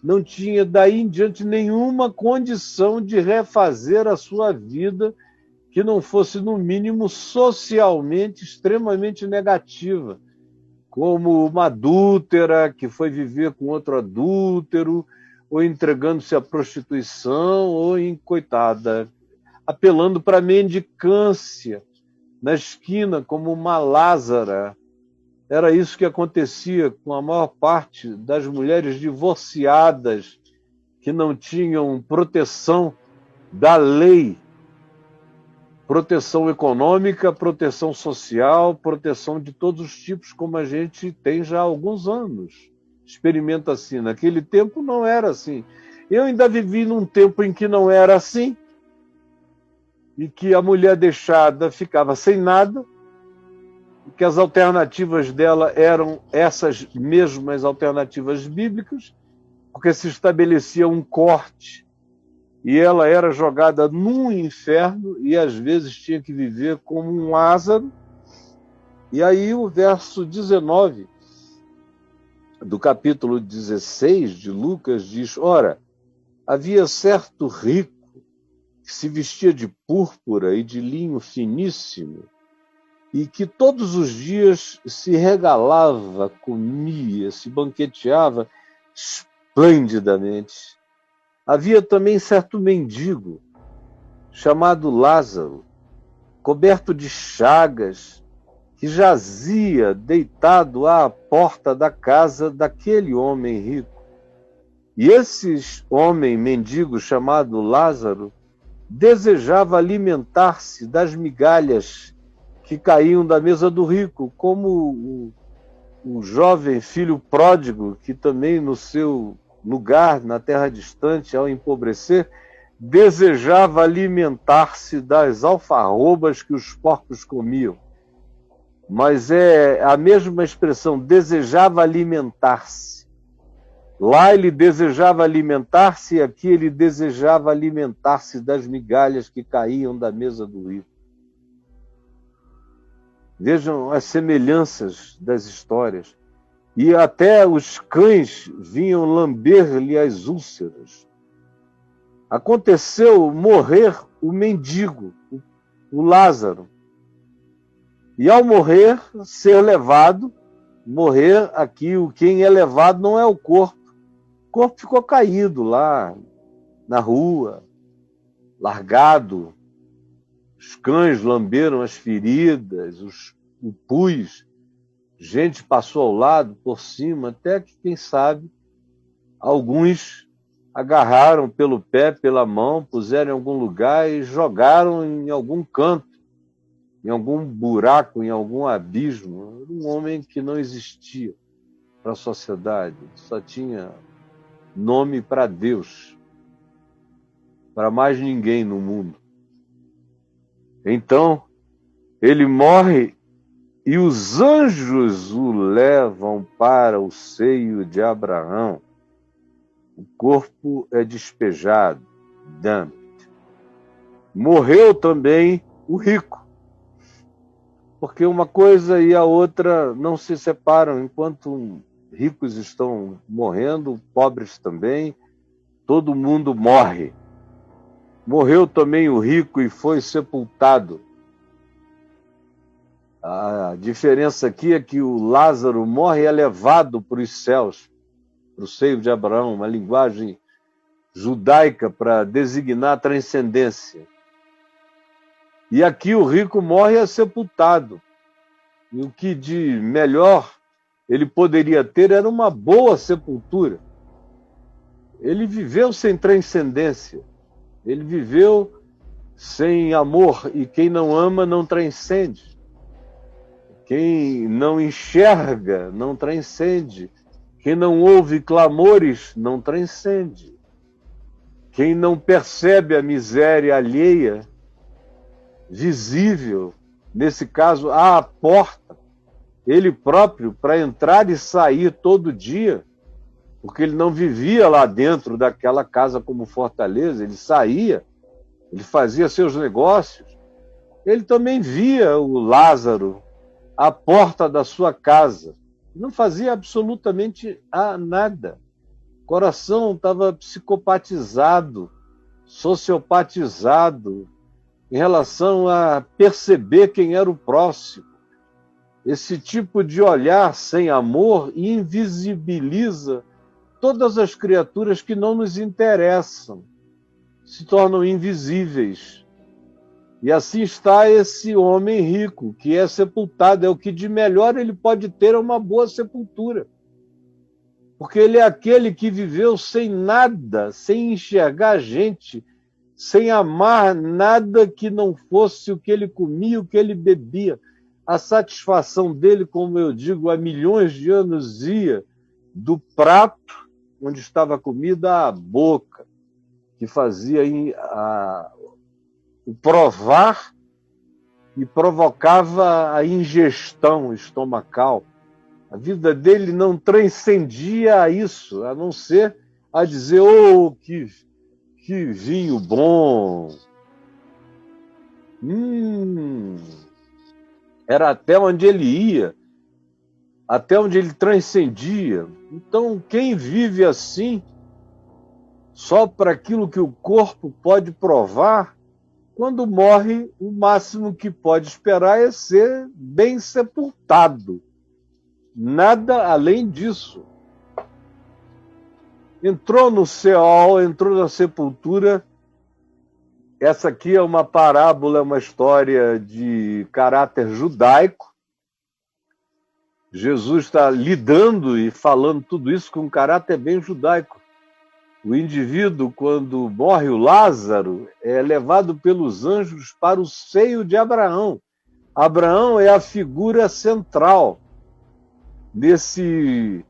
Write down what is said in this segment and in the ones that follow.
não tinha daí em diante nenhuma condição de refazer a sua vida que não fosse, no mínimo, socialmente extremamente negativa, como uma adúltera que foi viver com outro adúltero, ou entregando-se à prostituição, ou coitada, apelando para a mendicância na esquina como uma Lázara. Era isso que acontecia com a maior parte das mulheres divorciadas que não tinham proteção da lei, proteção econômica, proteção social, proteção de todos os tipos, como a gente tem já há alguns anos. Experimenta assim. Naquele tempo não era assim. Eu ainda vivi num tempo em que não era assim, e que a mulher deixada ficava sem nada, e que as alternativas dela eram essas mesmas alternativas bíblicas, porque se estabelecia um corte e ela era jogada num inferno e às vezes tinha que viver como um Lázaro. E aí o verso 19 do capítulo 16 de Lucas diz: ora, havia certo rico que se vestia de púrpura e de linho finíssimo e que todos os dias se regalava, comia, se banqueteava esplendidamente. Havia também certo mendigo, chamado Lázaro, coberto de chagas, que jazia deitado à porta da casa daquele homem rico. E esse homem mendigo chamado Lázaro desejava alimentar-se das migalhas que caíam da mesa do rico, como o jovem filho pródigo, que também no seu lugar, na terra distante, ao empobrecer, desejava alimentar-se das alfarrobas que os porcos comiam. Mas é a mesma expressão, desejava alimentar-se. Lá ele desejava alimentar-se e aqui ele desejava alimentar-se das migalhas que caíam da mesa do rico. Vejam as semelhanças das histórias. E até os cães vinham lamber-lhe as úlceras. Aconteceu morrer o mendigo, o Lázaro. E ao morrer, ser levado, morrer aqui, quem é levado não é o corpo. O corpo ficou caído lá na rua, largado. Os cães lamberam as feridas, o pus. Gente passou ao lado, por cima, até que, quem sabe, alguns agarraram pelo pé, pela mão, puseram em algum lugar e jogaram em algum canto, em algum buraco, em algum abismo. Era um homem que não existia para a sociedade, só tinha nome para Deus, para mais ninguém no mundo. Então, ele morre e os anjos o levam para o seio de Abraão. O corpo é despejado, dumped. Morreu também o rico, porque uma coisa e a outra não se separam. Enquanto ricos estão morrendo, pobres também, todo mundo morre. Morreu também o rico e foi sepultado. A diferença aqui é que o Lázaro morre e é levado para os céus, para o seio de Abraão, uma linguagem judaica para designar a transcendência. E aqui o rico morre e é sepultado. E o que de melhor ele poderia ter era uma boa sepultura. Ele viveu sem transcendência. Ele viveu sem amor. E quem não ama não transcende. Quem não enxerga não transcende. Quem não ouve clamores não transcende. Quem não percebe a miséria alheia, visível, nesse caso, à porta, ele próprio, para entrar e sair todo dia, porque ele não vivia lá dentro daquela casa como fortaleza, ele saía, ele fazia seus negócios, ele também via o Lázaro à porta da sua casa, não fazia absolutamente nada. coração estava psicopatizado, sociopatizado, em relação a perceber quem era o próximo. Esse tipo de olhar sem amor invisibiliza todas as criaturas que não nos interessam, se tornam invisíveis. E assim está esse homem rico, que é sepultado, é o que de melhor ele pode ter, é uma boa sepultura. Porque ele é aquele que viveu sem nada, sem enxergar gente, sem amar nada que não fosse o que ele comia, o que ele bebia. A satisfação dele, como eu digo, há milhões de anos ia do prato onde estava a comida à boca, que fazia o provar e provocava a ingestão estomacal. A vida dele não transcendia a isso, a não ser a dizer, oh, que vinho bom. Era até onde ele ia, até onde ele transcendia. Então, quem vive assim, só para aquilo que o corpo pode provar, quando morre, o máximo que pode esperar é ser bem sepultado. Nada além disso. Entrou no Seol, entrou na sepultura. Essa aqui é uma parábola, uma história de caráter judaico. Jesus está lidando e falando tudo isso com um caráter bem judaico. O indivíduo, quando morre o Lázaro, é levado pelos anjos para o seio de Abraão. Abraão é a figura central desse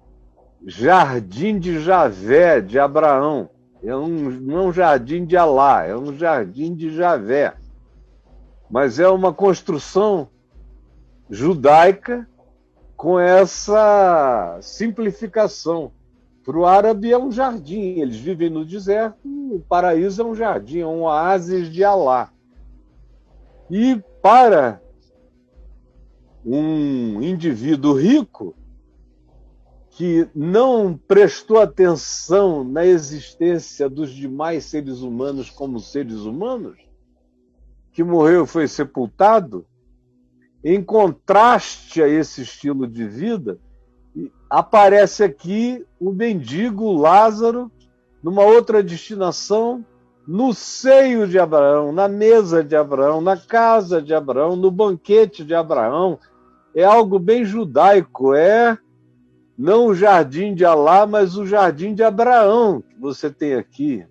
jardim de Javé, de Abraão. Não é um jardim de Alá, é um jardim de Javé. Mas é uma construção judaica com essa simplificação. Para o árabe é um jardim, eles vivem no deserto, o paraíso é um jardim, é um oásis de Alá. E para um indivíduo rico, que não prestou atenção na existência dos demais seres humanos como seres humanos, que morreu e foi sepultado, em contraste a esse estilo de vida, aparece aqui o mendigo Lázaro, numa outra destinação, no seio de Abraão, na mesa de Abraão, na casa de Abraão, no banquete de Abraão. É algo bem judaico, não o jardim de Alá, mas o jardim de Abraão, que você tem aqui.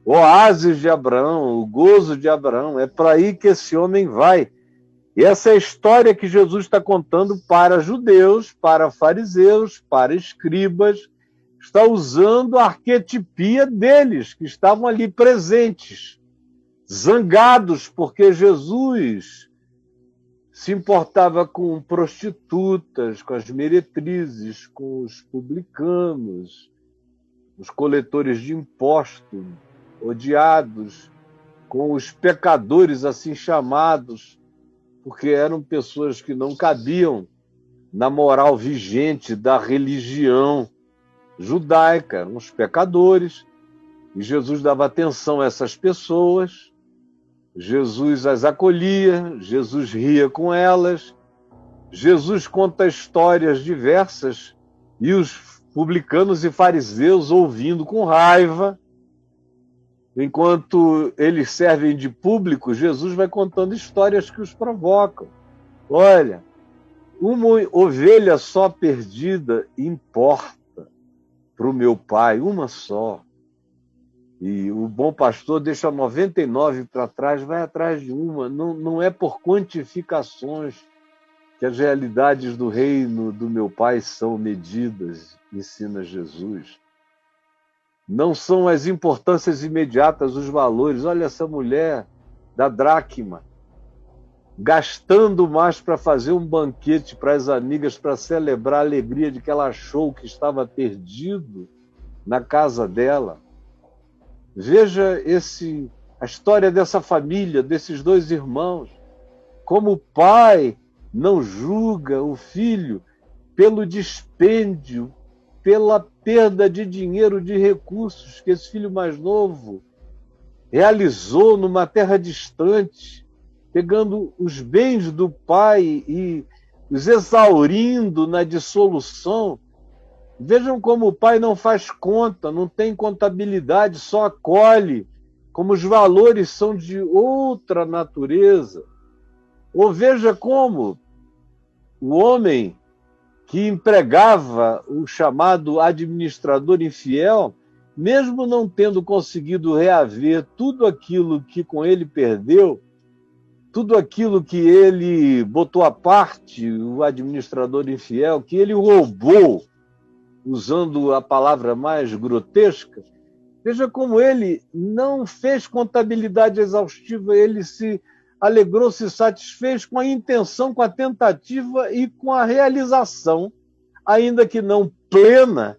O oásis de Abraão, o gozo de Abraão, é para aí que esse homem vai. E essa é a história que Jesus está contando para judeus, para fariseus, para escribas. Está usando a arquetipia deles, que estavam ali presentes, zangados, porque Jesus se importava com prostitutas, com as meretrizes, com os publicanos, os coletores de impostos, odiados, com os pecadores assim chamados, porque eram pessoas que não cabiam na moral vigente da religião judaica, eram os pecadores, e Jesus dava atenção a essas pessoas, Jesus as acolhia, Jesus ria com elas, Jesus conta histórias diversas, e os publicanos e fariseus ouvindo com raiva. Enquanto eles servem de público, Jesus vai contando histórias que os provocam. Olha, uma ovelha só perdida importa para o meu pai, uma só. E o bom pastor deixa 99 para trás, vai atrás de uma. Não é por quantificações que as realidades do reino do meu pai são medidas, ensina Jesus. Não são as importâncias imediatas, os valores. Olha essa mulher da dracma, gastando mais para fazer um banquete para as amigas, para celebrar a alegria de que ela achou que estava perdido na casa dela. Veja a história dessa família, desses dois irmãos. Como o pai não julga o filho pelo dispêndio pela perda de dinheiro, de recursos que esse filho mais novo realizou numa terra distante, pegando os bens do pai e os exaurindo na dissolução. Vejam como o pai não faz conta, não tem contabilidade, só acolhe, como os valores são de outra natureza. Ou veja como o homem que empregava o chamado administrador infiel, mesmo não tendo conseguido reaver tudo aquilo que com ele perdeu, tudo aquilo que ele botou à parte, o administrador infiel, que ele roubou, usando a palavra mais grotesca, veja como ele não fez contabilidade exaustiva, ele se alegrou, se satisfez com a intenção, com a tentativa e com a realização, ainda que não plena,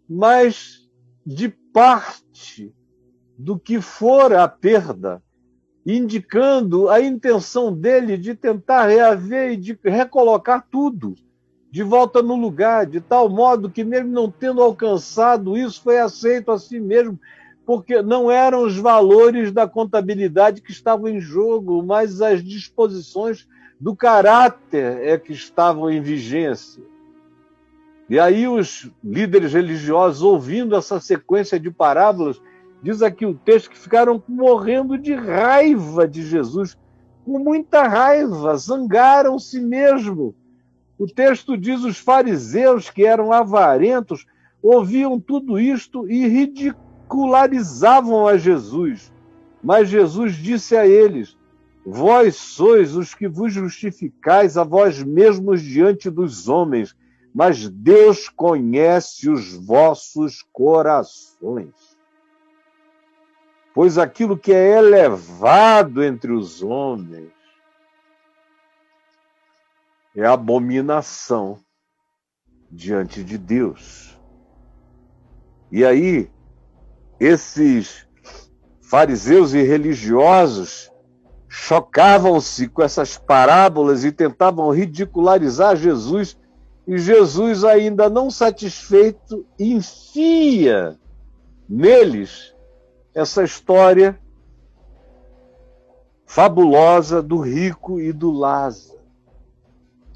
mas de parte do que fora a perda, indicando a intenção dele de tentar reaver e de recolocar tudo de volta no lugar, de tal modo que, mesmo não tendo alcançado isso, foi aceito a si mesmo, porque não eram os valores da contabilidade que estavam em jogo, mas as disposições do caráter é que estavam em vigência. E aí os líderes religiosos, ouvindo essa sequência de parábolas, diz aqui o texto que ficaram morrendo de raiva de Jesus, com muita raiva, zangaram-se mesmo. O texto diz: os fariseus, que eram avarentos, ouviam tudo isto e ridicularizavam a Jesus. Mas Jesus disse a eles: vós sois os que vos justificais a vós mesmos diante dos homens, mas Deus conhece os vossos corações. Pois aquilo que é elevado entre os homens é abominação diante de Deus. E aí, esses fariseus e religiosos chocavam-se com essas parábolas e tentavam ridicularizar Jesus, e Jesus, ainda não satisfeito, enfia neles essa história fabulosa do rico e do Lázaro,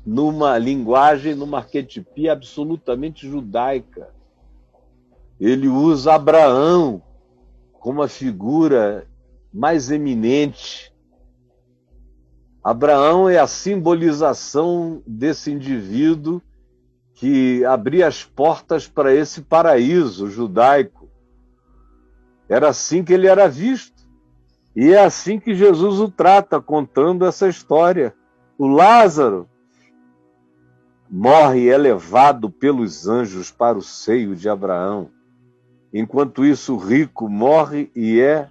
numa linguagem, numa arquetipia absolutamente judaica. Ele usa Abraão como a figura mais eminente. Abraão é a simbolização desse indivíduo que abria as portas para esse paraíso judaico. Era assim que ele era visto. E é assim que Jesus o trata, contando essa história. O Lázaro morre elevado pelos anjos para o seio de Abraão. Enquanto isso, o rico morre e é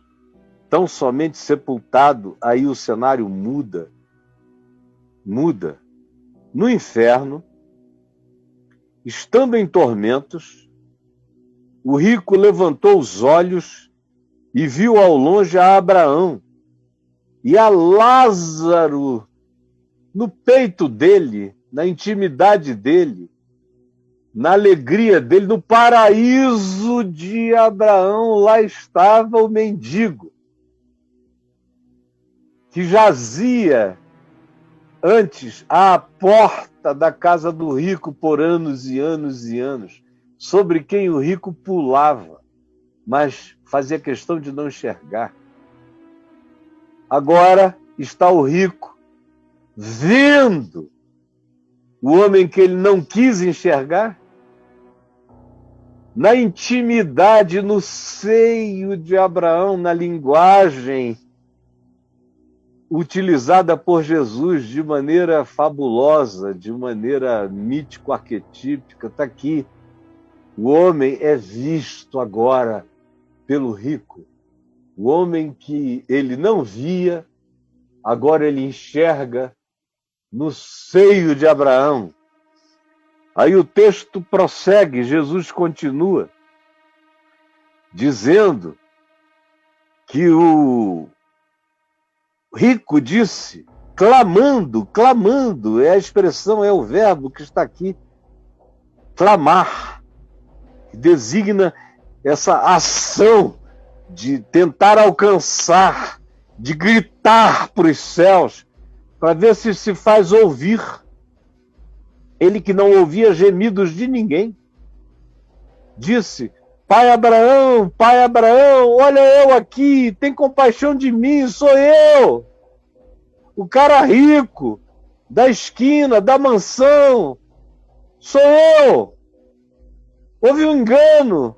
tão somente sepultado. Aí o cenário muda. Muda. No inferno, estando em tormentos, o rico levantou os olhos e viu ao longe a Abraão e a Lázaro no peito dele, na intimidade dele, na alegria dele, no paraíso de Abraão. Lá estava o mendigo, que jazia antes à porta da casa do rico por anos e anos e anos, sobre quem o rico pulava, mas fazia questão de não enxergar. Agora está o rico vendo o homem que ele não quis enxergar, na intimidade, no seio de Abraão, na linguagem utilizada por Jesus de maneira fabulosa, de maneira mítico-arquetípica. Está aqui. O homem é visto agora pelo rico. O homem que ele não via, agora ele enxerga no seio de Abraão. Aí o texto prossegue, Jesus continua dizendo que o rico disse, clamando, clamando, é a expressão, é o verbo que está aqui, clamar. que designa essa ação de tentar alcançar, de gritar para os céus, para ver se faz ouvir. Ele que não ouvia gemidos de ninguém, disse: Pai Abraão, olha eu aqui, tem compaixão de mim, sou eu. O cara rico, da esquina, da mansão, sou eu. Houve um engano.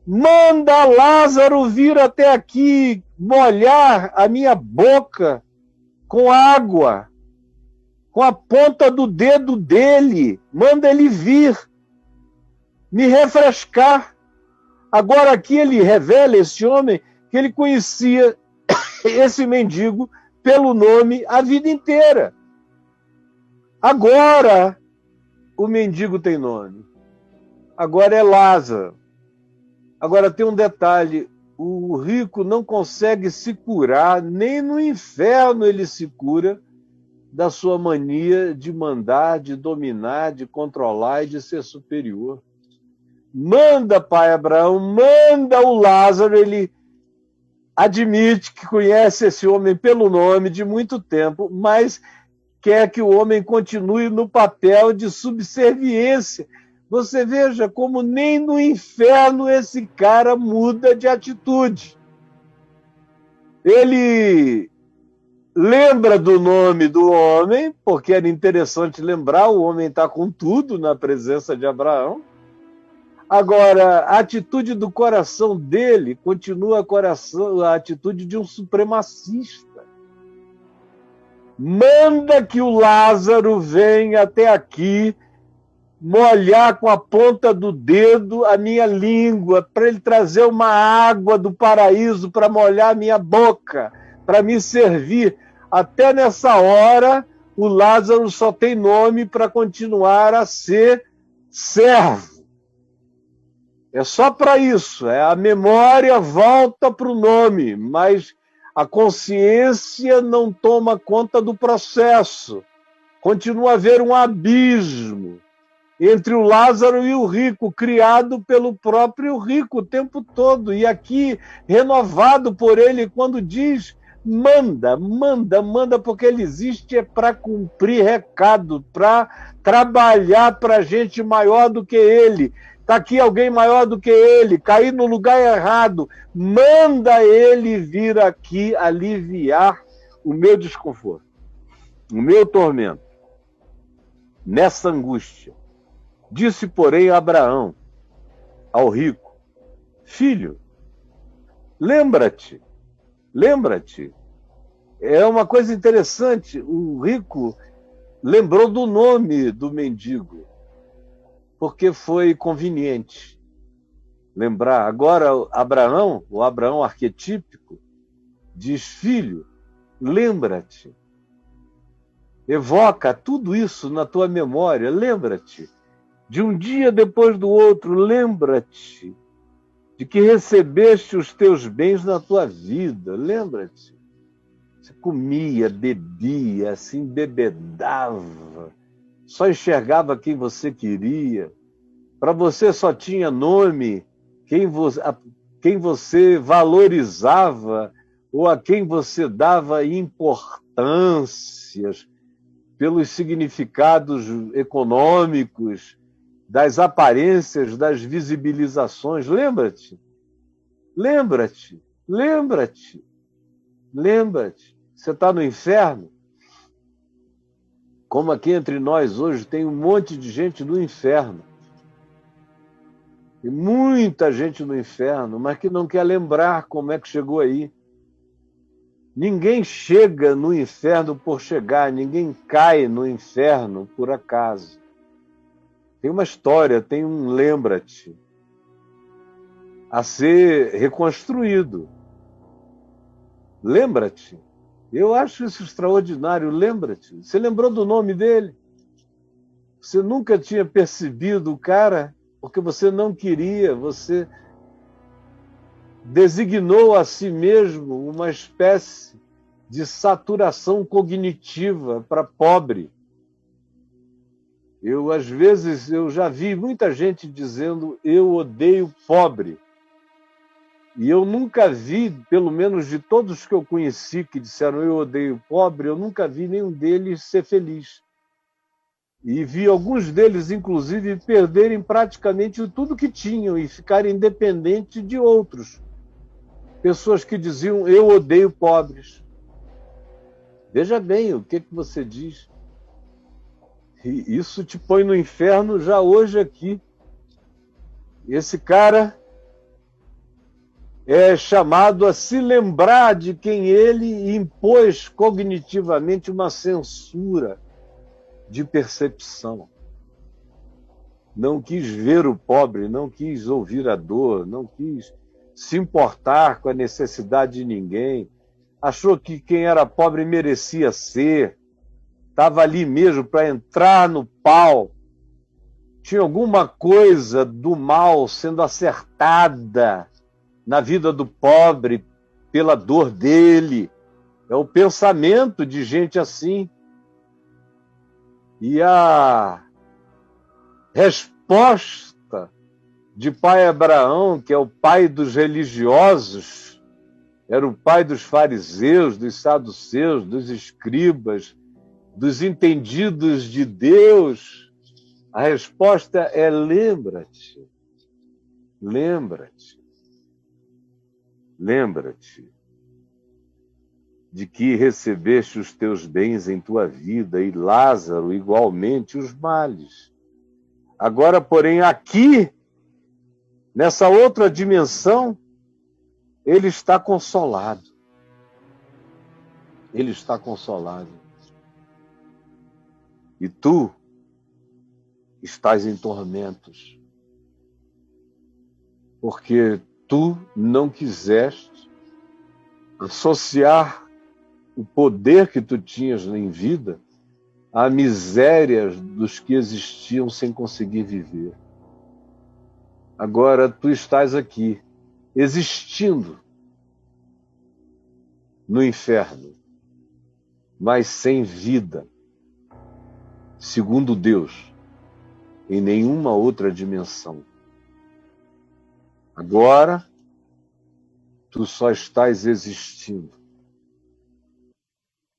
Manda Lázaro vir até aqui, molhar a minha boca com água, com a ponta do dedo dele. Manda ele vir, me refrescar. Agora aqui ele revela, esse homem, que ele conhecia esse mendigo pelo nome a vida inteira. Agora o mendigo tem nome. Agora é Lázaro. Agora tem um detalhe: o rico não consegue se curar, nem no inferno ele se cura da sua mania de mandar, de dominar, de controlar e de ser superior. Manda, pai Abraão, manda o Lázaro. Ele admite que conhece esse homem pelo nome de muito tempo, mas quer que o homem continue no papel de subserviência. Você veja como nem no inferno esse cara muda de atitude. Ele lembra do nome do homem, porque era interessante lembrar, o homem está com tudo na presença de Abraão. Agora, a atitude do coração dele continua a atitude de um supremacista. Manda que o Lázaro venha até aqui, molhar com a ponta do dedo a minha língua, para ele trazer uma água do paraíso para molhar a minha boca, para me servir. Até nessa hora, o Lázaro só tem nome para continuar a ser servo. É só para isso, a memória volta para o nome, mas a consciência não toma conta do processo. Continua a haver um abismo entre o Lázaro e o rico, criado pelo próprio rico o tempo todo, e aqui renovado por ele quando diz: manda, porque ele existe para cumprir recado, para trabalhar para gente maior do que ele. Está aqui alguém maior do que ele, cair no lugar errado. Manda ele vir aqui aliviar o meu desconforto, o meu tormento, nessa angústia. Disse, porém, Abraão ao rico: filho, lembra-te. É uma coisa interessante, o rico lembrou do nome do mendigo, porque foi conveniente lembrar. Agora, Abraão, o Abraão arquetípico, diz: filho, lembra-te. Evoca tudo isso na tua memória, lembra-te. De um dia depois do outro, lembra-te de que recebeste os teus bens na tua vida, lembra-te. Você comia, bebia, se embebedava, só enxergava quem você queria. Para você só tinha nome quem você valorizava ou a quem você dava importâncias pelos significados econômicos, das aparências, das visibilizações. Lembra-te. Você está no inferno? Como aqui entre nós hoje tem um monte de gente no inferno. E muita gente no inferno, mas que não quer lembrar como é que chegou aí. Ninguém chega no inferno por chegar, ninguém cai no inferno por acaso. Tem uma história, tem um lembra-te a ser reconstruído. Lembra-te. Eu acho isso extraordinário, lembra-te. Você lembrou do nome dele? Você nunca tinha percebido o cara, porque você não queria, você designou a si mesmo uma espécie de saturação cognitiva para pobre. Às vezes, eu já vi muita gente dizendo eu odeio pobre. E eu nunca vi, pelo menos de todos que eu conheci que disseram eu odeio pobre, eu nunca vi nenhum deles ser feliz. E vi alguns deles, inclusive, perderem praticamente tudo que tinham e ficarem dependentes de outros. Pessoas que diziam eu odeio pobres. Veja bem o que você diz. E isso te põe no inferno já hoje aqui. Esse cara é chamado a se lembrar de quem ele impôs cognitivamente uma censura de percepção. Não quis ver o pobre, não quis ouvir a dor, não quis se importar com a necessidade de ninguém. Achou que quem era pobre merecia ser. Estava ali mesmo para entrar no pau. Tinha alguma coisa do mal sendo acertada na vida do pobre pela dor dele. É o pensamento de gente assim. E a resposta de pai Abraão, que é o pai dos religiosos, era o pai dos fariseus, dos saduceus, dos escribas, dos entendidos de Deus, a resposta é lembra-te, lembra-te, lembra-te de que recebeste os teus bens em tua vida e Lázaro igualmente os males. Agora, porém, aqui, nessa outra dimensão, ele está consolado. Ele está consolado. E tu estás em tormentos, porque tu não quiseste associar o poder que tu tinhas em vida à miséria dos que existiam sem conseguir viver. Agora tu estás aqui, existindo no inferno, mas sem vida, segundo Deus, em nenhuma outra dimensão. Agora, tu só estás existindo,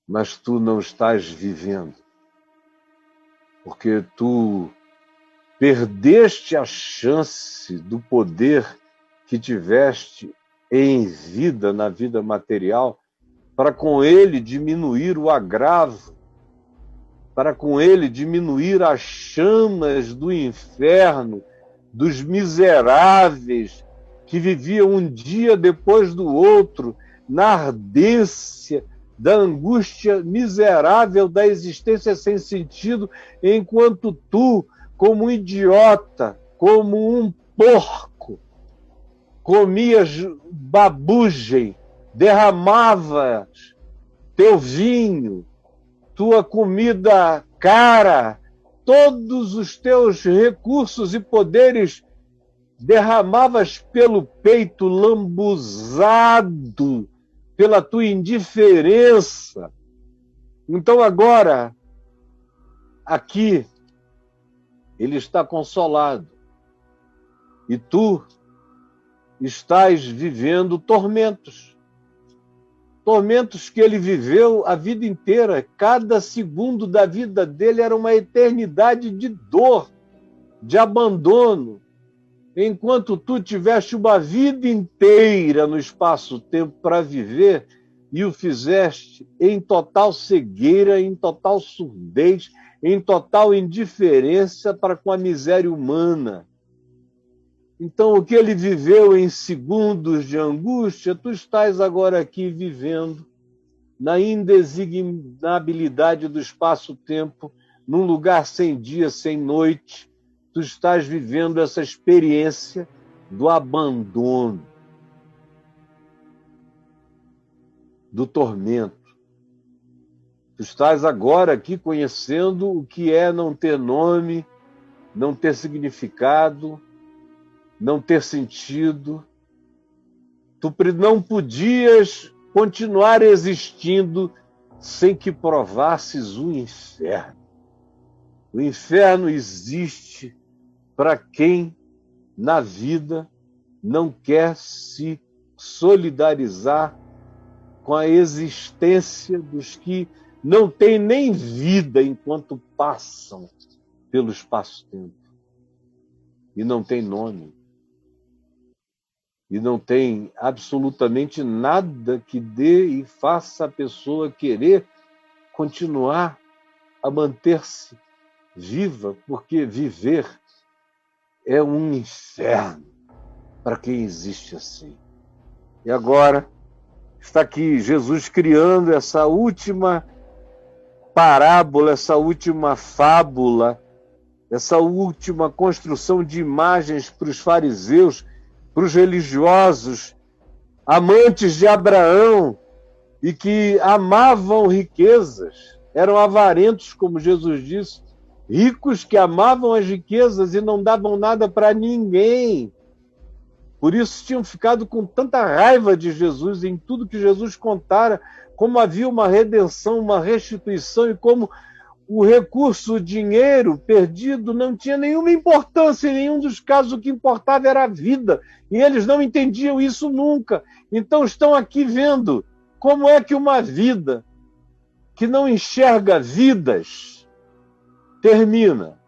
mas tu não estás vivendo, porque tu perdeste a chance do poder que tiveste em vida, na vida material, para com ele diminuir o agravo, para com ele diminuir as chamas do inferno, dos miseráveis que viviam um dia depois do outro, na ardência da angústia miserável da existência sem sentido, enquanto tu, como um idiota, como um porco, comias babugem, derramavas teu vinho, tua comida cara, todos os teus recursos e poderes derramavas pelo peito lambuzado pela tua indiferença. Então agora, aqui, ele está consolado. E tu estás vivendo tormentos. Tormentos que ele viveu a vida inteira. Cada segundo da vida dele era uma eternidade de dor, de abandono. Enquanto tu tiveste uma vida inteira no espaço-tempo para viver e o fizeste em total cegueira, em total surdez, em total indiferença para com a miséria humana. Então, o que ele viveu em segundos de angústia, tu estás agora aqui vivendo na indesignabilidade do espaço-tempo, num lugar sem dia, sem noite. Tu estás vivendo essa experiência do abandono, do tormento. Tu estás agora aqui conhecendo o que é não ter nome, não ter significado, não ter sentido. Tu não podias continuar existindo sem que provasses o inferno. O inferno existe para quem na vida não quer se solidarizar com a existência dos que não têm nem vida enquanto passam pelo espaço-tempo. E não tem nome. E não tem absolutamente nada que dê e faça a pessoa querer continuar a manter-se viva, porque viver é um inferno para quem existe assim. E agora está aqui Jesus criando essa última parábola, essa última fábula, essa última construção de imagens para os fariseus, para os religiosos, amantes de Abraão e que amavam riquezas, eram avarentos, como Jesus disse, ricos que amavam as riquezas e não davam nada para ninguém. Por isso tinham ficado com tanta raiva de Jesus em tudo que Jesus contara, como havia uma redenção, uma restituição e como o recurso, o dinheiro perdido não tinha nenhuma importância em nenhum dos casos, o que importava era a vida. E eles não entendiam isso nunca. Então estão aqui vendo como é que uma vida que não enxerga vidas termina.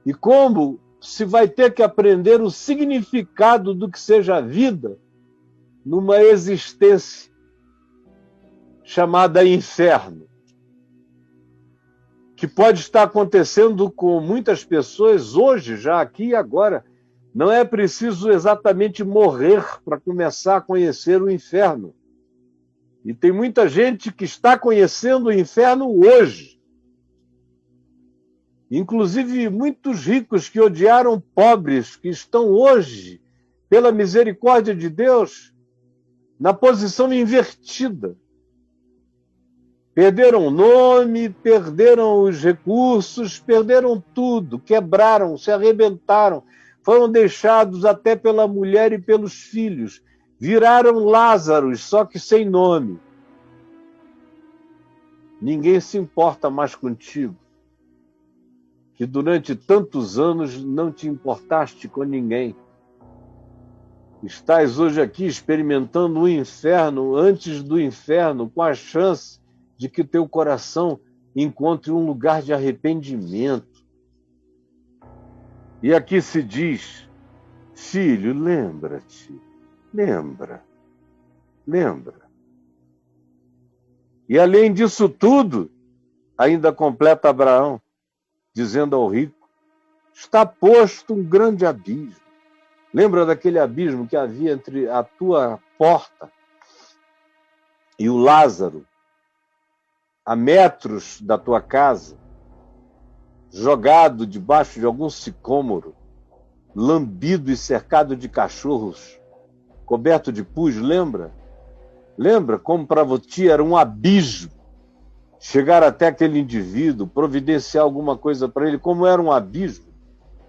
E como se vai ter que aprender o significado do que seja a vida numa existência chamada inferno, que pode estar acontecendo com muitas pessoas hoje, já aqui e agora. Não é preciso exatamente morrer para começar a conhecer o inferno. E tem muita gente que está conhecendo o inferno hoje. Inclusive muitos ricos que odiaram pobres, que estão hoje, pela misericórdia de Deus, na posição invertida. Perderam o nome, perderam os recursos, perderam tudo, quebraram, se arrebentaram, foram deixados até pela mulher e pelos filhos. Viraram Lázaros, só que sem nome. Ninguém se importa mais contigo, que durante tantos anos não te importaste com ninguém. Estás hoje aqui experimentando o inferno antes do inferno, com a chance de que teu coração encontre um lugar de arrependimento. E aqui se diz, filho, lembra-te, lembra. E além disso tudo, ainda completa Abraão, dizendo ao rico, está posto um grande abismo. Lembra daquele abismo que havia entre a tua porta e o Lázaro, a metros da tua casa, jogado debaixo de algum sicômoro, lambido e cercado de cachorros, coberto de pus, lembra? Lembra como para você era um abismo chegar até aquele indivíduo, providenciar alguma coisa para ele, como era um abismo?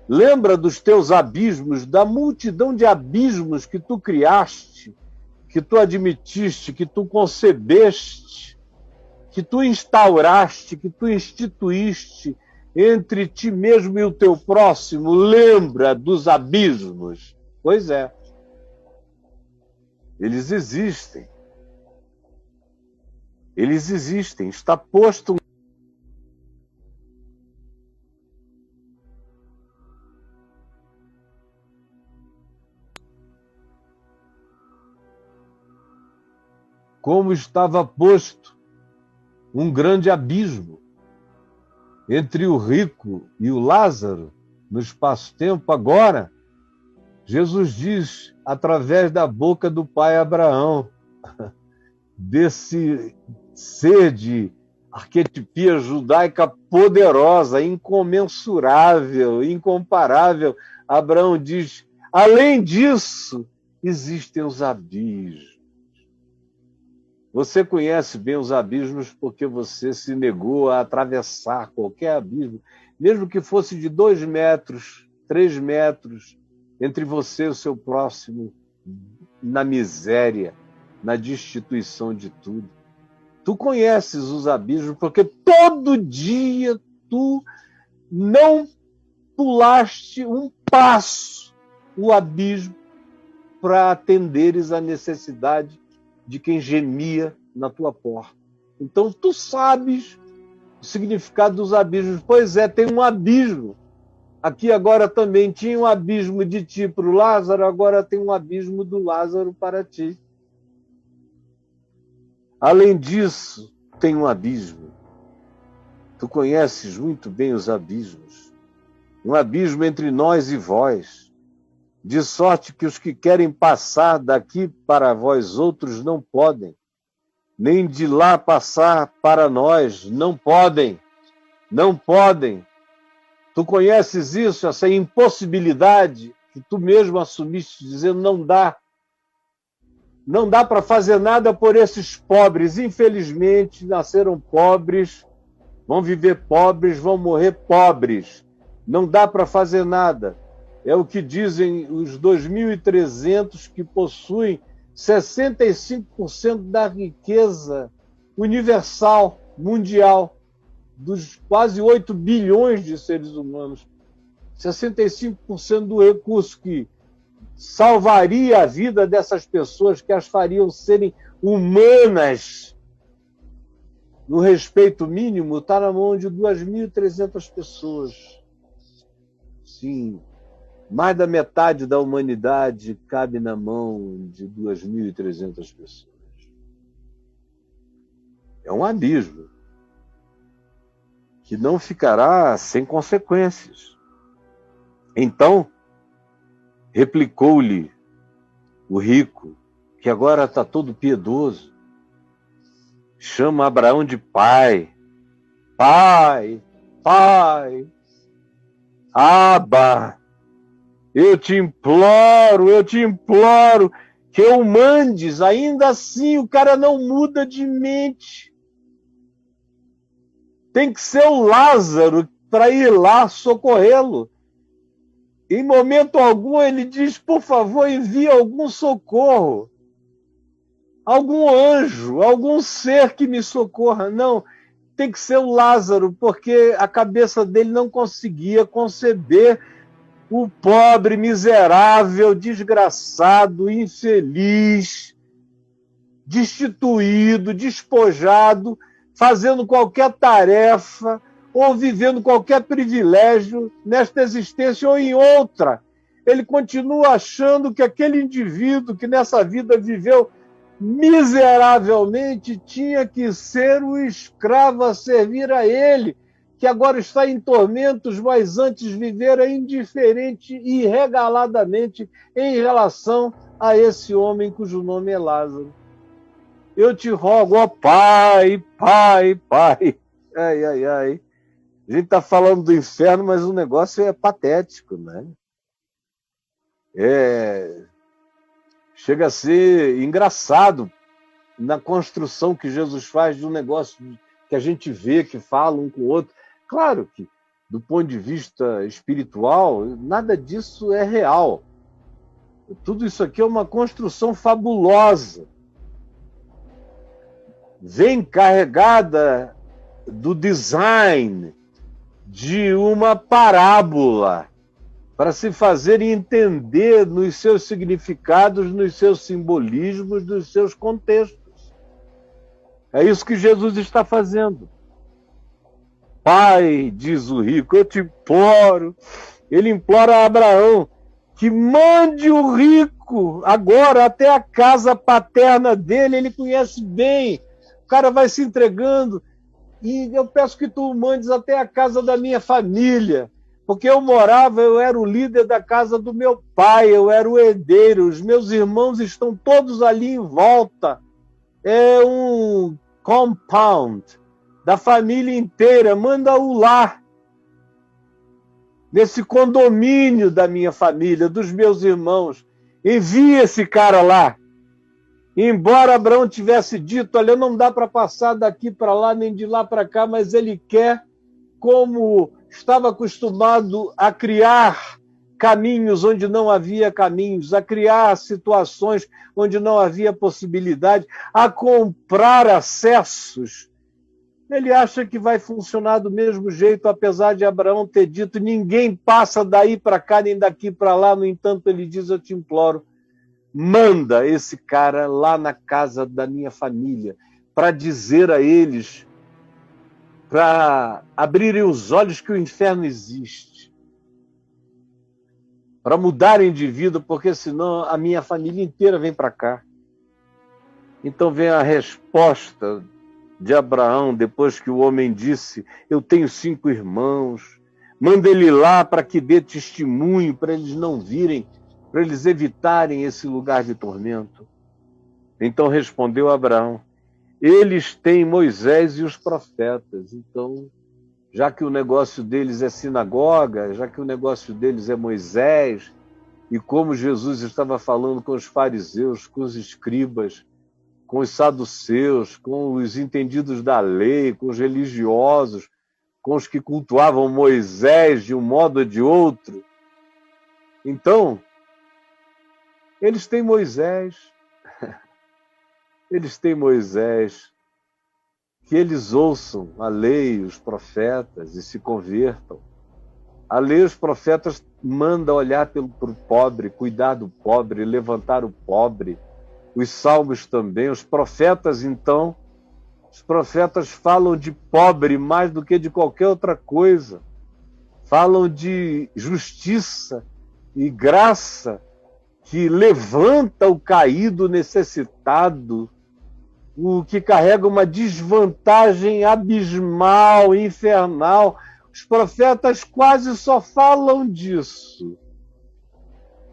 Lembra dos teus abismos, da multidão de abismos que tu criaste, que tu admitiste, que tu concebeste, que tu instauraste, que tu instituíste entre ti mesmo e o teu próximo? Lembra dos abismos? Pois é. Eles existem. Eles existem. Está posto como estava posto um grande abismo entre o rico e o Lázaro no espaço-tempo. Agora, Jesus diz, através da boca do pai Abraão, desse ser de arquetipia judaica poderosa, incomensurável, incomparável, Abraão diz, além disso, existem os abismos. Você conhece bem os abismos porque você se negou a atravessar qualquer abismo, mesmo que fosse de 2 metros, 3 metros, entre você e o seu próximo, na miséria, na destituição de tudo. Tu conheces os abismos, porque todo dia tu não pulaste um passo o abismo para atenderes à necessidade de quem gemia na tua porta. Então tu sabes o significado dos abismos. Pois é, tem um abismo. Aqui agora também tinha um abismo de ti para o Lázaro, agora tem um abismo do Lázaro para ti. Além disso, tem um abismo. Tu conheces muito bem os abismos. Um abismo entre nós e vós, de sorte que os que querem passar daqui para vós outros não podem, nem de lá passar para nós não podem. Não podem. Tu conheces isso, essa impossibilidade que tu mesmo assumiste, dizendo não dá. Não dá para fazer nada por esses pobres. Infelizmente, nasceram pobres, vão viver pobres, vão morrer pobres. Não dá para fazer nada. É o que dizem os 2.300 que possuem 65% da riqueza universal, mundial, dos quase 8 bilhões de seres humanos. 65% do recurso que salvaria a vida dessas pessoas, que as fariam serem humanas no respeito mínimo, está na mão de 2.300 pessoas. Sim, mais da metade da humanidade cabe na mão de 2.300 pessoas. É um abismo que não ficará sem consequências. Então, replicou-lhe o rico, que agora está todo piedoso, chama Abraão de pai. Pai, pai, Abba, eu te imploro que eu mandes. Ainda assim o cara não muda de mente. Tem que ser o Lázaro para ir lá socorrê-lo. Em momento algum ele diz, por favor, envie algum socorro, algum anjo, algum ser que me socorra. Não, tem que ser o Lázaro, porque a cabeça dele não conseguia conceber o pobre, miserável, desgraçado, infeliz, destituído, despojado, fazendo qualquer tarefa, ou vivendo qualquer privilégio nesta existência ou em outra. Ele continua achando que aquele indivíduo que nessa vida viveu miseravelmente tinha que ser o escravo a servir a ele, que agora está em tormentos, mas antes vivera indiferente e regaladamente em relação a esse homem cujo nome é Lázaro. Eu te rogo, ó Pai, Pai, Pai. Ai, ai, ai. A gente está falando do inferno, mas o negócio é patético, né? Chega a ser engraçado na construção que Jesus faz de um negócio que a gente vê, que fala um com o outro. Claro que, do ponto de vista espiritual, nada disso é real. Tudo isso aqui é uma construção fabulosa. Vem carregada do design de uma parábola para se fazer entender nos seus significados, nos seus simbolismos, nos seus contextos. É isso que Jesus está fazendo. Pai, diz o rico, eu te imploro. Ele implora a Abraão que mande o rico agora até a casa paterna dele, ele conhece bem. O cara vai se entregando. E eu peço que tu mandes até a casa da minha família, porque eu era o líder da casa do meu pai, eu era o herdeiro, os meus irmãos estão todos ali em volta. É um compound da família inteira, manda-o lá, nesse condomínio da minha família, dos meus irmãos. Envia esse cara lá. Embora Abraão tivesse dito, olha, não dá para passar daqui para lá, nem de lá para cá, mas ele quer, como estava acostumado a criar caminhos onde não havia caminhos, a criar situações onde não havia possibilidade, a comprar acessos. Ele acha que vai funcionar do mesmo jeito, apesar de Abraão ter dito: ninguém passa daí para cá nem daqui para lá. No entanto, ele diz: eu te imploro, manda esse cara lá na casa da minha família para dizer a eles, para abrirem os olhos que o inferno existe, para mudarem de vida, porque senão a minha família inteira vem para cá. Então vem a resposta de Abraão, depois que o homem disse: eu tenho 5 irmãos, manda ele lá para que dê testemunho, para eles não virem, para eles evitarem esse lugar de tormento. Então respondeu Abraão: eles têm Moisés e os profetas. Então, já que o negócio deles é sinagoga, já que o negócio deles é Moisés, e como Jesus estava falando com os fariseus, com os escribas, com os saduceus, com os entendidos da lei, com os religiosos, com os que cultuavam Moisés de um modo ou de outro. Então, eles têm Moisés. Eles têm Moisés. Que eles ouçam a lei, os profetas, e se convertam. A lei, os profetas manda olhar para o pobre, cuidar do pobre, levantar o pobre. Os salmos também, os profetas, então, os profetas falam de pobre mais do que de qualquer outra coisa. Falam de justiça e graça que levanta o caído necessitado, o que carrega uma desvantagem abismal, infernal. Os profetas quase só falam disso.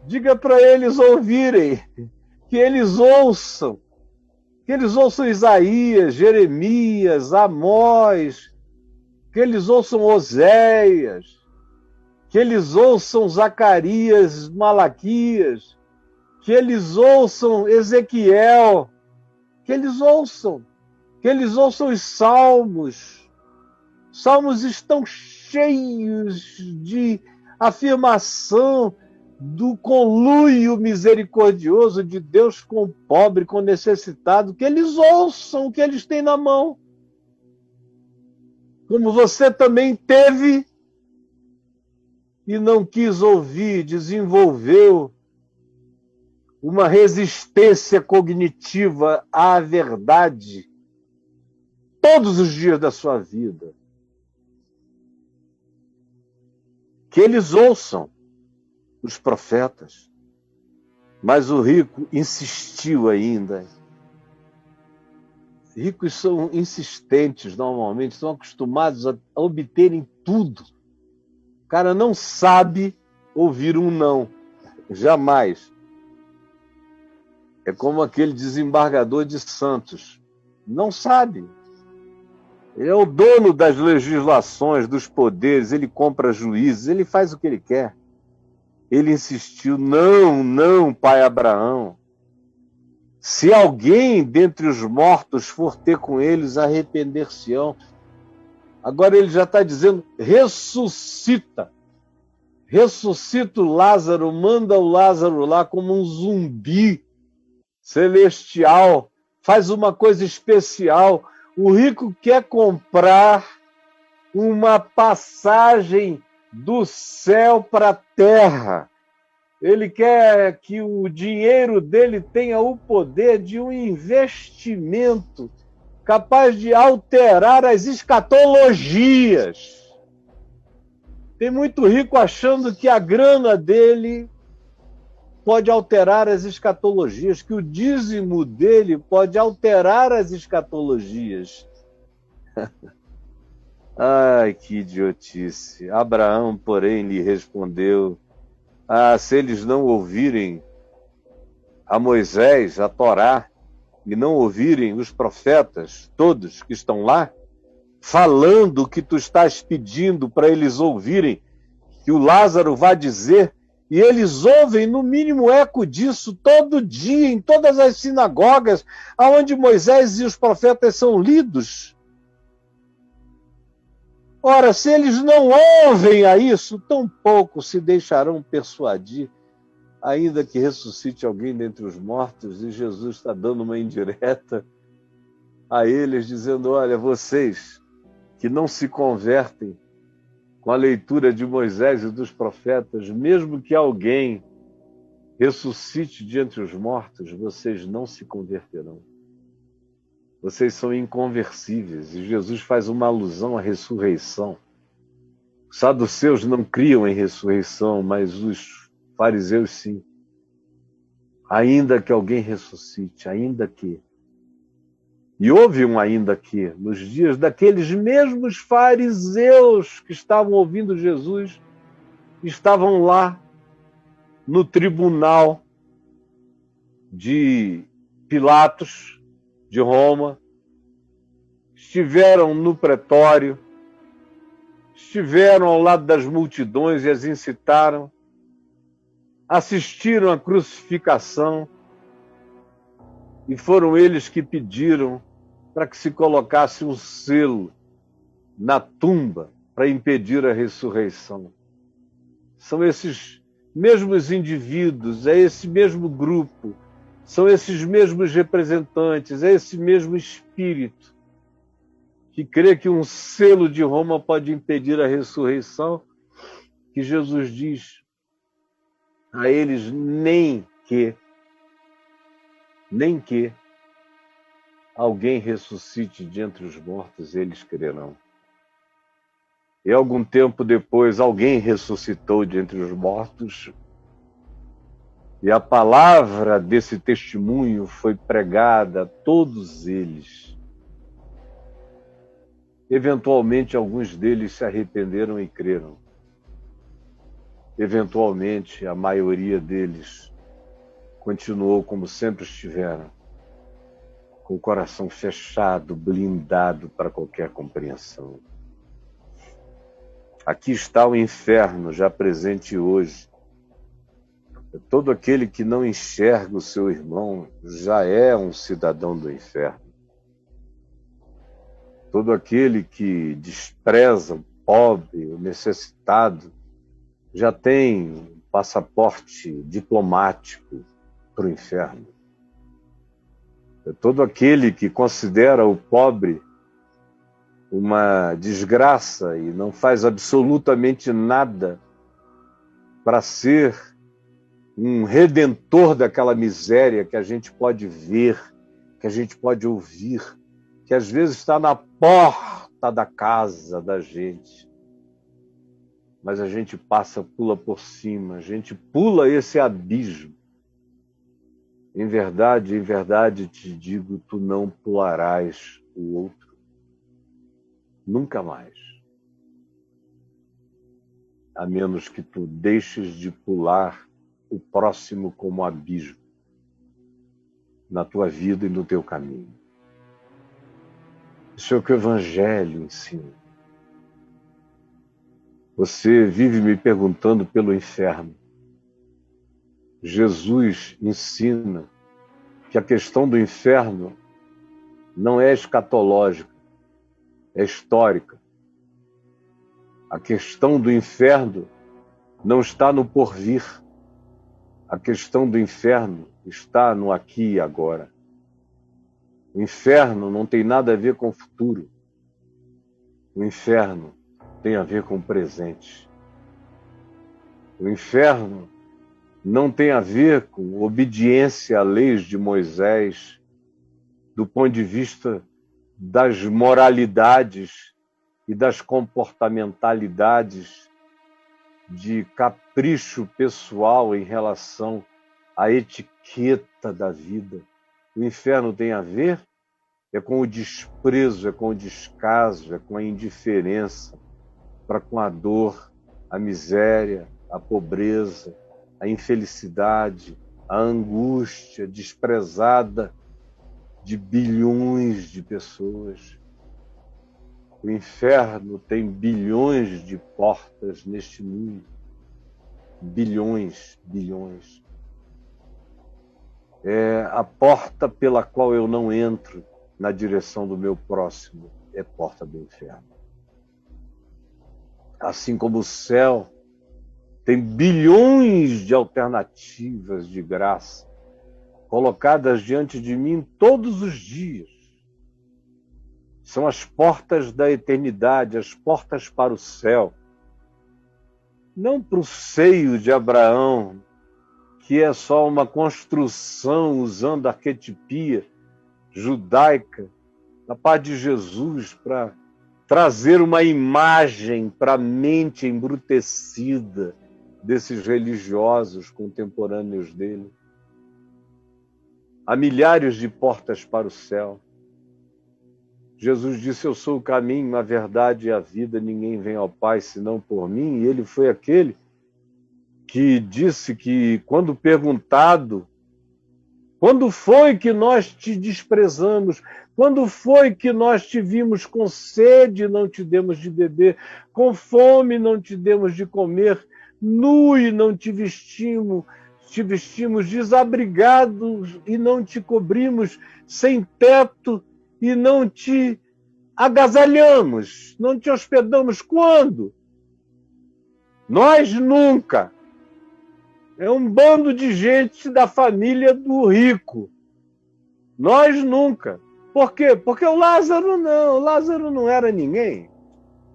Diga para eles ouvirem, que eles ouçam Isaías, Jeremias, Amós, que eles ouçam Oséias, que eles ouçam Zacarias, Malaquias, que eles ouçam Ezequiel, que eles ouçam os salmos. Salmos estão cheios de afirmação do conluio misericordioso de Deus com o pobre, com o necessitado, que eles ouçam o que eles têm na mão. Como você também teve e não quis ouvir, desenvolveu uma resistência cognitiva à verdade todos os dias da sua vida. Que eles ouçam os profetas, mas o rico insistiu ainda. Ricos são insistentes normalmente, são acostumados a obterem tudo. O cara não sabe ouvir um não, jamais. É como aquele desembargador de Santos, não sabe. Ele é o dono das legislações, dos poderes, ele compra juízes, ele faz o que ele quer. Ele insistiu: não, não, pai Abraão. Se alguém dentre os mortos for ter com eles, arrepender-se-ão. Agora ele já está dizendo: ressuscita. Ressuscita o Lázaro, manda o Lázaro lá como um zumbi celestial. Faz uma coisa especial. O rico quer comprar uma passagem do céu para a terra. Ele quer que o dinheiro dele tenha o poder de um investimento capaz de alterar as escatologias. Tem muito rico achando que a grana dele pode alterar as escatologias, que o dízimo dele pode alterar as escatologias. Ai, que idiotice. Abraão, porém, lhe respondeu: se eles não ouvirem a Moisés, a Torá, e não ouvirem os profetas, todos que estão lá, falando o que tu estás pedindo para eles ouvirem, que o Lázaro vai dizer, e eles ouvem no mínimo eco disso todo dia, em todas as sinagogas, onde Moisés e os profetas são lidos. Ora, se eles não ouvem a isso, tampouco se deixarão persuadir, ainda que ressuscite alguém dentre os mortos. E Jesus está dando uma indireta a eles, dizendo: olha, vocês que não se convertem com a leitura de Moisés e dos profetas, mesmo que alguém ressuscite de entre os mortos, vocês não se converterão. Vocês são inconversíveis. E Jesus faz uma alusão à ressurreição. Os saduceus não criam em ressurreição, mas os fariseus sim. Ainda que alguém ressuscite, ainda que. E houve um ainda que, nos dias daqueles mesmos fariseus que estavam ouvindo Jesus, estavam lá no tribunal de Pilatos, de Roma, estiveram no pretório, estiveram ao lado das multidões e as incitaram, assistiram à crucificação, e foram eles que pediram para que se colocasse um selo na tumba para impedir a ressurreição. São esses mesmos indivíduos, é esse mesmo grupo, são esses mesmos representantes, é esse mesmo espírito que crê que um selo de Roma pode impedir a ressurreição, que Jesus diz a eles: nem que alguém ressuscite de entre os mortos, eles crerão. E algum tempo depois, alguém ressuscitou de entre os mortos, e a palavra desse testemunho foi pregada a todos eles. Eventualmente, alguns deles se arrependeram e creram. Eventualmente, a maioria deles continuou como sempre estiveram, com o coração fechado, blindado para qualquer compreensão. Aqui está o inferno já presente hoje. Todo aquele que não enxerga o seu irmão já é um cidadão do inferno. Todo aquele que despreza o pobre, o necessitado, já tem passaporte diplomático para o inferno. Todo aquele que considera o pobre uma desgraça e não faz absolutamente nada para ser um redentor daquela miséria que a gente pode ver, que a gente pode ouvir, que às vezes está na porta da casa da gente. Mas a gente pula por cima, a gente pula esse abismo. Em verdade te digo, tu não pularás o outro. Nunca mais. A menos que tu deixes de pular o próximo como abismo na tua vida e no teu caminho. Isso é o que o Evangelho ensina. Você vive me perguntando pelo inferno. Jesus ensina que a questão do inferno não é escatológica, é histórica. A questão do inferno não está no porvir. A questão do inferno está no aqui e agora. O inferno não tem nada a ver com o futuro. O inferno tem a ver com o presente. O inferno não tem a ver com obediência à leis de Moisés, do ponto de vista das moralidades e das comportamentalidades de capricho pessoal em relação à etiqueta da vida. O inferno tem a ver com o desprezo, com o descaso, com a indiferença para com a dor, a miséria, a pobreza, a infelicidade, a angústia desprezada de bilhões de pessoas. O inferno tem bilhões de portas neste mundo. Bilhões. É a porta pela qual eu não entro na direção do meu próximo, é porta do inferno. assim como o céu tem bilhões de alternativas de graça colocadas diante de mim todos os dias. São as portas da eternidade, as portas para o céu. Não para o seio de Abraão, que é só uma construção usando a arquetipia judaica, da paz de Jesus, para trazer uma imagem para a mente embrutecida desses religiosos contemporâneos dele. Há milhares de portas para o céu. Jesus disse: eu sou o caminho, a verdade e a vida, ninguém vem ao Pai senão por mim. E ele foi aquele que disse que, quando perguntado, quando foi que nós te desprezamos? Quando foi que nós te vimos com sede e não te demos de beber? Com fome não te demos de comer? Nu e não te vestimos? Te vestimos desabrigados e não te cobrimos? Sem teto e não te agasalhamos? Não te hospedamos? Quando? Nós nunca. É um bando de gente da família do rico. Nós nunca. Por quê? Porque o Lázaro não era ninguém.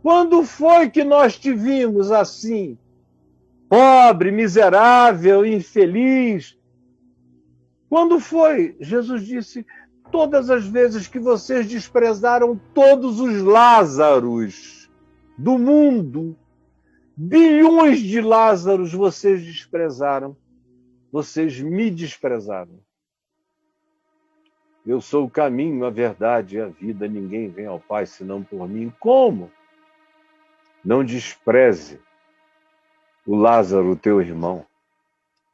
Quando foi que nós te vimos assim? Pobre, miserável, infeliz. Quando foi? Jesus disse: todas as vezes que vocês desprezaram todos os Lázaros do mundo, bilhões de Lázaros vocês desprezaram, vocês me desprezaram. Eu sou o caminho, a verdade e a vida, ninguém vem ao Pai senão por mim. Como? Não despreze o Lázaro, teu irmão.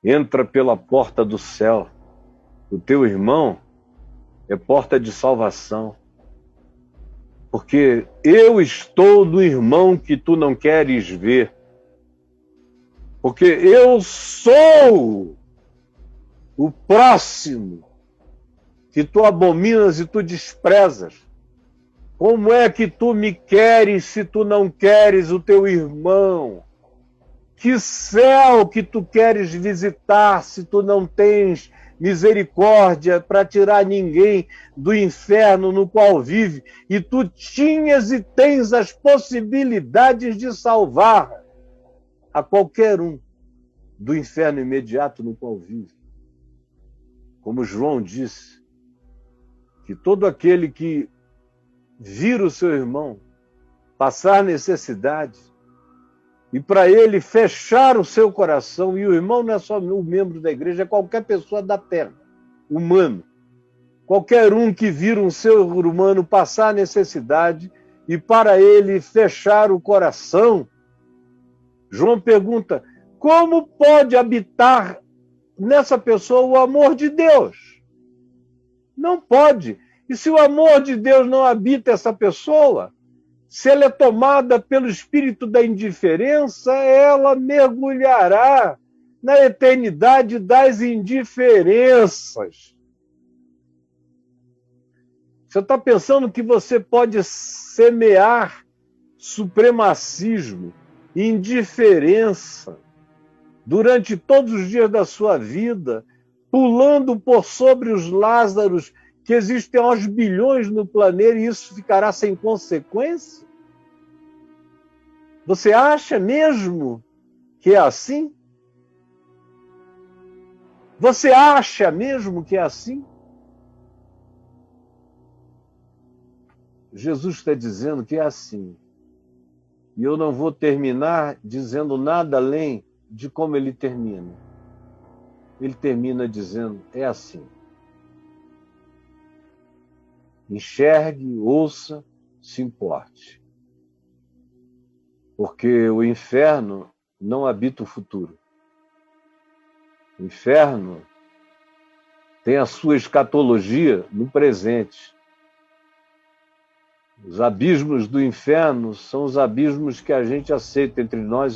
Entra pela porta do céu. O teu irmão é porta de salvação. Porque eu estou do irmão que tu não queres ver. Porque eu sou o próximo que tu abominas e tu desprezas. Como é que tu me queres se tu não queres o teu irmão? Que céu que tu queres visitar se tu não tens misericórdia para tirar ninguém do inferno no qual vive, e tu tinhas e tens as possibilidades de salvar a qualquer um do inferno imediato no qual vive? Como João disse, que todo aquele que vira o seu irmão passar necessidade, e para ele fechar o seu coração, e o irmão não é só um membro da igreja, é qualquer pessoa da terra, humano. Qualquer um que vira um ser humano passar necessidade, e para ele fechar o coração, João pergunta: como pode habitar nessa pessoa o amor de Deus? Não pode. E se o amor de Deus não habita essa pessoa, se ela é tomada pelo espírito da indiferença, ela mergulhará na eternidade das indiferenças. Você está pensando que você pode semear supremacismo, indiferença, durante todos os dias da sua vida, pulando por sobre os Lázaros que existem aos bilhões no planeta, e isso ficará sem consequência? Você acha mesmo que é assim? Você acha mesmo que é assim? Jesus está dizendo que é assim. E eu não vou terminar dizendo nada além de como ele termina. Ele termina dizendo: é assim. Enxergue, ouça, se importe. Porque o inferno não habita o futuro. O inferno tem a sua escatologia no presente. Os abismos do inferno são os abismos que a gente aceita entre nós